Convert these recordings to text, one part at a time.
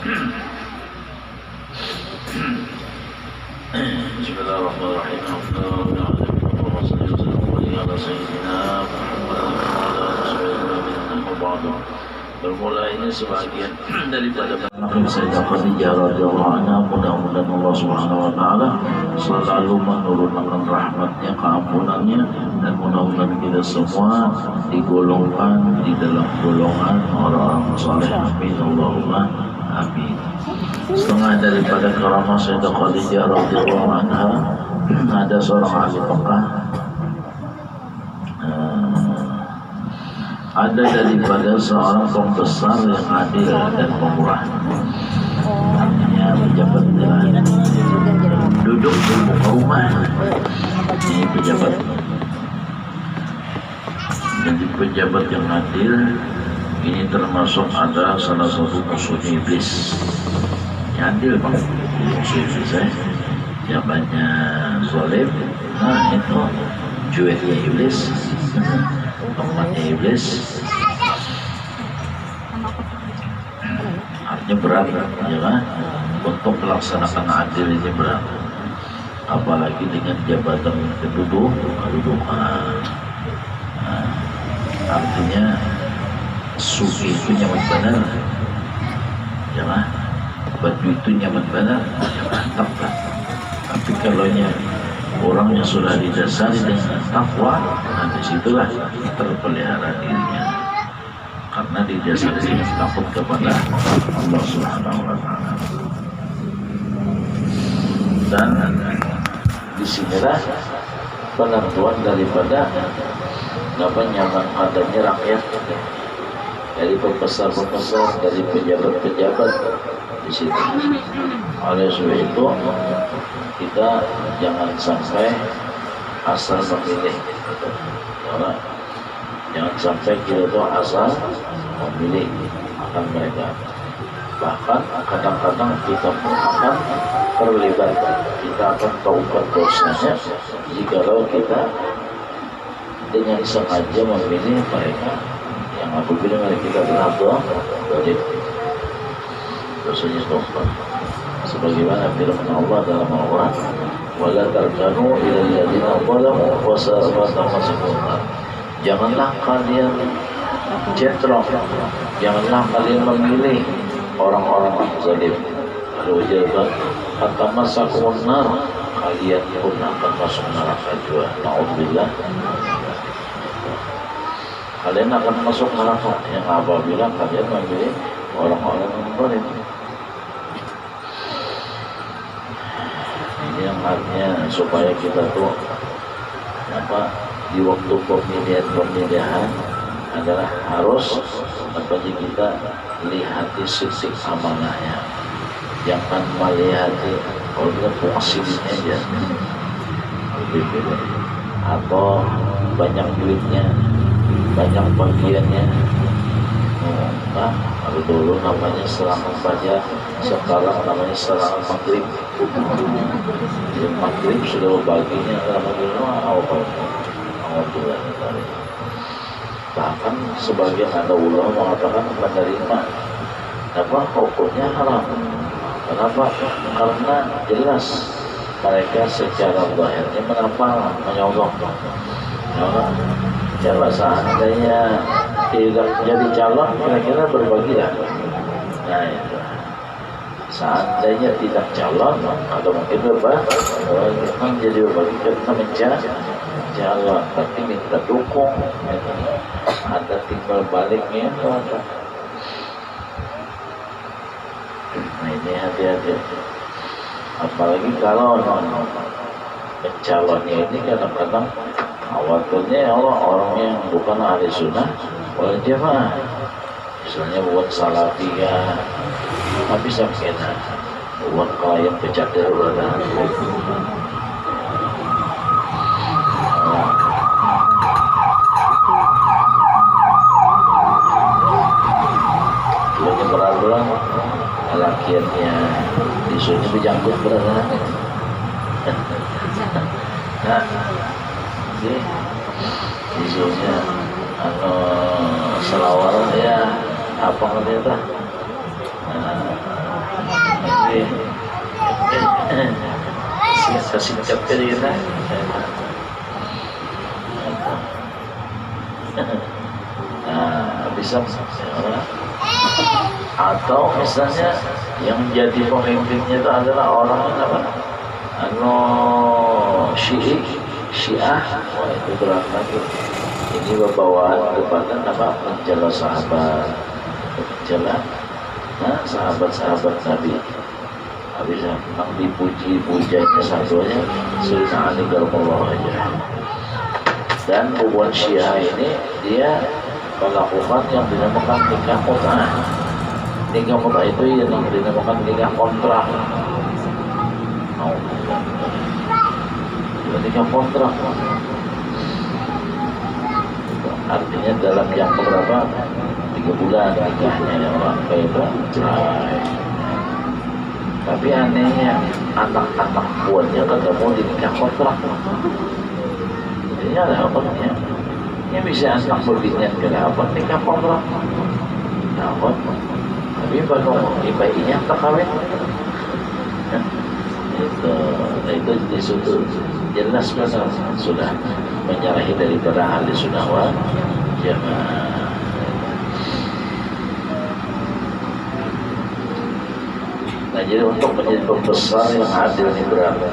Bismillahirrahmanirrahim. Bermula ini sebagian daripada Sayyidah Khadijah radhiyallahu anha, mudah-mudahan Allah Subhanahu wa taala selalu menurunkan rahmatnya, keampunannya, dan mudah-mudahan kita semua digolongkan di dalam golongan orang-orang saleh. Amin Allahumma amin. Setengah daripada karamah Sayyidah Khadijah radhiyallahu anha, ada seorang ahli Mekah, ada daripada seorang pembesar yang adil dan pemurah. Artinya pejabat negara duduk di muka rumah, ini pejabat. Jadi pejabat yang adil ini termasuk ada salah satu musuh iblis. Yang adil banget musuh iblis, jabatnya zalim, nah itu cueknya iblis, tempatnya iblis. Artinya berat, ya kan? Untuk melaksanakan adil ini berat, apalagi dengan jabatan kedudukan. Artinya sufi itu nyaman benar, ya kan? Baju itu nyaman benar, ya mantap lah. Tapi kalau orang yang sudah didasari dengan takwa, nah disitulah terpelihara dirinya, karena didasari dengan takut kepada Allah Subhanahu wa taala. Dan disinilah penentuan daripada nyaman adanya rakyat, dari pembesar-pembesar, dari pejabat-pejabat di situ. Oleh sebab itu kita jangan sampai asal memilih, jangan sampai kita tuh asal memilih akan mereka. Bahkan kadang-kadang kita pun akan terlibat, kita akan taubat dosanya jikalau kita dengan sengaja memilih mereka yang apabila mereka kita benar wajib dosanya taubat. Sebagaimana firman Allah dalam Al-Quran, wala tarkanu ila alladziina zalamu fasa'atun. Janganlah kalian cenderung, janganlah kalian memilih orang-orang yang zalim. Kalau jawaban kata masakumun nar, kalian pun akan masuk neraka juga. Na'udzubillah. Kalian akan masuk neraka yang apabila kalian memilih orang-orang yang zalim. Yang artinya supaya kita tuh di waktu pemilihan adalah harus kita lihat sisi amanahnya, jangan melihat kalau kita puasin aja atau banyak duitnya, banyak bagiannya. Kalau dulu namanya serangan pajak, sekarang namanya serangan maghrib. Jadi maghrib sudah baginya antara maghrib awal. Bahkan sebagian ada ulama mengatakan menerima hukumnya haram. Kenapa? Karena jelas mereka secara zahirnya menapal, menyogok. Coba seandainya tidak jadi calon, kira-kira berbagilah. Nah itu. Seandainya tidak calon, atau mungkin memang jadi berbagi kita mencari calon, tapi minta dukung. Ada timbal baliknya atau apa? Nah ini hati-hati. Apalagi kalau pencalonnya ini kadang-kadang awalnya orang yang bukan ahli sunnah wal jamaah, misalnya buat salafiyah, tapi sampai buat klien pecader berada. Tuanya berat-berat, lakiannya isunya dijangkut berada. Nah, jadi isunya selawaran ya apa namanya kasih capek dia lah. Bisa orang. Atau misalnya yang jadi pemimpinnya itu adalah orang apa? Syiah, wah itu berat lagi. Ini berbawaan kepada apa? Menjala sahabat, menjala sahabat-sahabat Nabi. Habis yang dipuji-pujanya satunya Sayyidina Ali radhiyallahu anhu. Dan hubungan Syiah ini dia melakukan yang dinamakan nikah mut'ah. Nikah mut'ah itu yang dinamakan nikah kontrak. Nikah kontrak artinya dalam yang beberapa 3 bulan nikahnya yang kayak itu cerai. Tapi anehnya anak-anak buahnya kagak mau dinikah kontrak. Ini ada apa ya? Ini bisa anak berbinyat kenapa nikah kontrak? Kenapa? Tapi baru bayinya tak kawin. Itu disuruh jelas pasal sudah menyerahi daripada ahli sunnah wal jamaah. Nah, jadi untuk menjadi pembesar yang adil ini berarti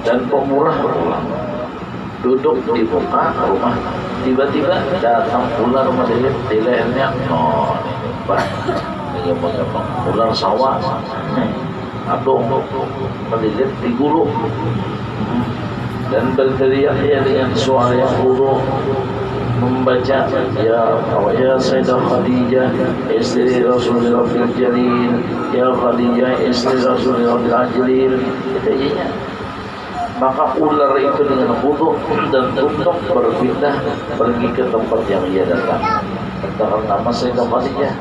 dan pemurah duduk di muka rumah, tiba-tiba datang ular melilit di lehernya. Ular sawah atau melilit di gulu dan berteriaknya dengan suara yang buruk membaca ya Sayyidah Khadijah istri Rasulullah fil Jalil, ya Khadijah istri Rasulullah fil Jalil. Katanya maka ular itu dengan butuh dan untuk berpindah pergi ke tempat yang ia datang tentang nama Sayyidah Khadijah.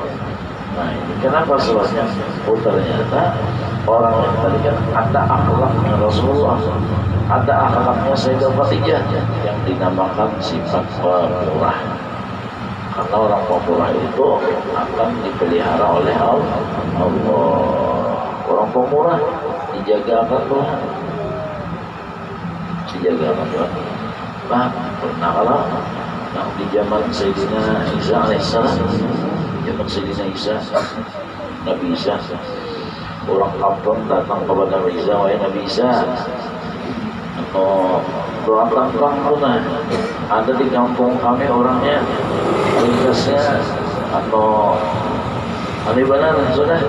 Nah ini kenapa sebabnya? Oh ternyata orang yang tadi kan ada akhlaknya Rasulullah, ada akhlaknya Sayyidah Khadijah yang dinamakan sifat pemurah. Karena orang pemurah itu akan dipelihara oleh Allah. Orang pemurah dijaga akan Tuhan, dijaga akan Tuhan. Nah, pernah kalau di zaman Sayyidina Isa alaihissalam, zaman Sayyidina Isa, Nabi Isa, orang kampung datang kepada Nabi Isa, wahai Nabi Isa, doakan kampungnya. Ada di kampung kami orangnya tugasnya atau benar sudah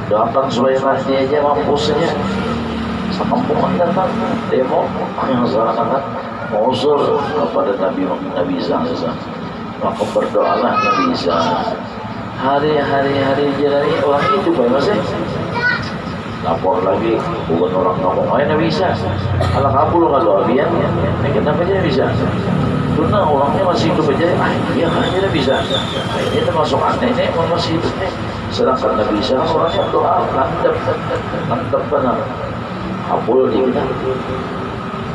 doakan supaya mati aja mampusnya. Sekampungan datang demo yang masyarakat mengusul kepada Nabi Isa. Maka berdoalah Nabi Isa. Hari-hari jalani orang itu masih lapor lagi bukan orang ngomong ayo Nabi Isa ala kabul kalau abian kenapa dia bisa karena orangnya masih hidup aja iya kan dia bisa ini termasuk aneh ini masih hidup sedangkan Nabi Isa orangnya doa mantap benar kabul dia kita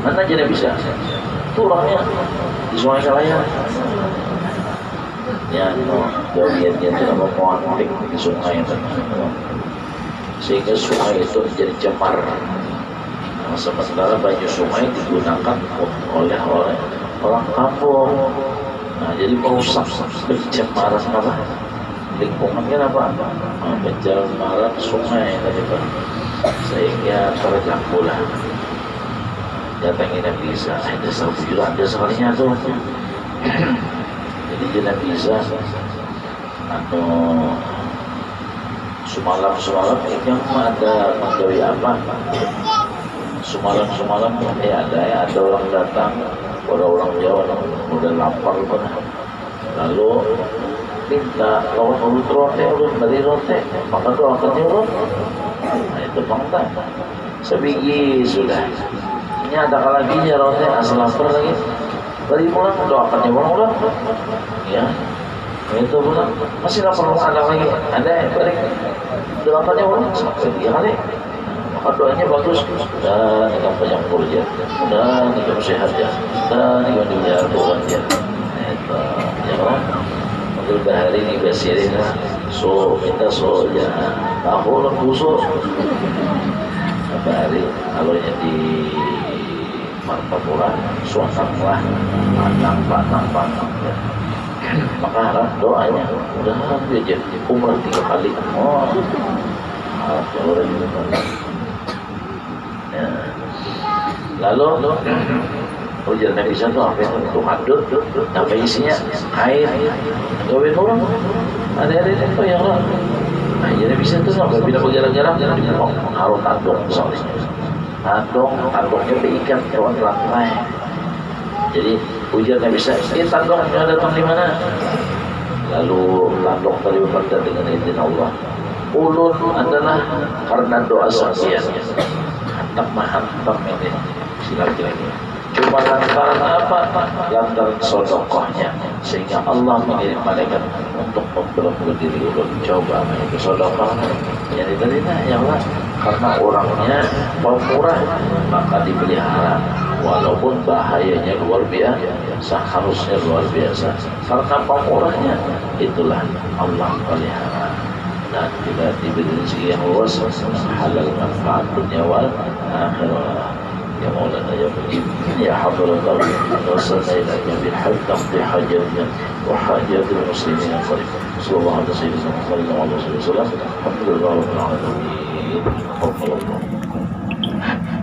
mana aja Nabi Isa itu orangnya di Sungai Kalayan ya dia tidak mau antik di sungai sehingga sungai itu menjadi cemar. Nah, sementara banyak sungai digunakan oleh orang kampung. Nah, jadi merusak pencemaran apa? Lingkungannya apa? Pencemaran sungai tadi Pak. Sehingga terganggu lah. Datangin Nabi Isa, ada juga ada sekalinya tuh. Jadi dia Nabi Isa atau semalam yang ada menggawi apa semalam ada orang datang orang Jawa udah lapar pun lalu minta lawan urut dari rote maka doakan urut. Nah itu bangta sebiji sudah ini ada lagi ya rote asal lapar lagi dari pulang doakannya ulang ya itu pulang masih lapar ada lagi ada balik doakannya ulang sampai 3 kali maka doanya bagus dan ikan banyak kerja dan ikan sehat ya dan ikan dibiar Tuhan ya itu ya kan untuk bahari ini biasanya so minta so ya tahu lah khusus Dari kalau yang di Martapura suasana panang ya. Maka harap doanya udah harap dia jadi umrah 3 kali. Oh, harap orang itu. Ya. Lalu ujian Nabi itu apa yang untuk hadut, apa isinya air, gawin orang, ada itu yang lah. Nah, jadi bisa itu nggak bila berjalan-jalan jangan dibuang, harus tandung misalnya, tandungnya diikat kawan lantai. Jadi ujian Nabi bisa, tandungnya datang di mana? Lalu tandung tadi berkata dengan izin Allah. Ulun adalah karena doa saksian. Hantam ini silaturahmi. Cuma lantaran apa? Lantaran sodokohnya, sehingga Allah mengirim malaikat untuk membelenggu diri ulun. Coba itu sodokoh yang diterima ya Allah, karena orangnya pemurah maka dipelihara, walaupun bahayanya luar biasa, harusnya luar biasa. Karena pemurahnya itulah Allah pelihara. Dan kita diberi rezeki yang luas, halal manfaat dunia wal akhirah. Ya Maulana ya Mujib, ya Hadratallah, wasallallahu ilaika bilhaq taqdi hajatnya wa hajatul muslimin al-farid. Sallallahu alaihi wasallam. Alhamdulillah rabbil alamin.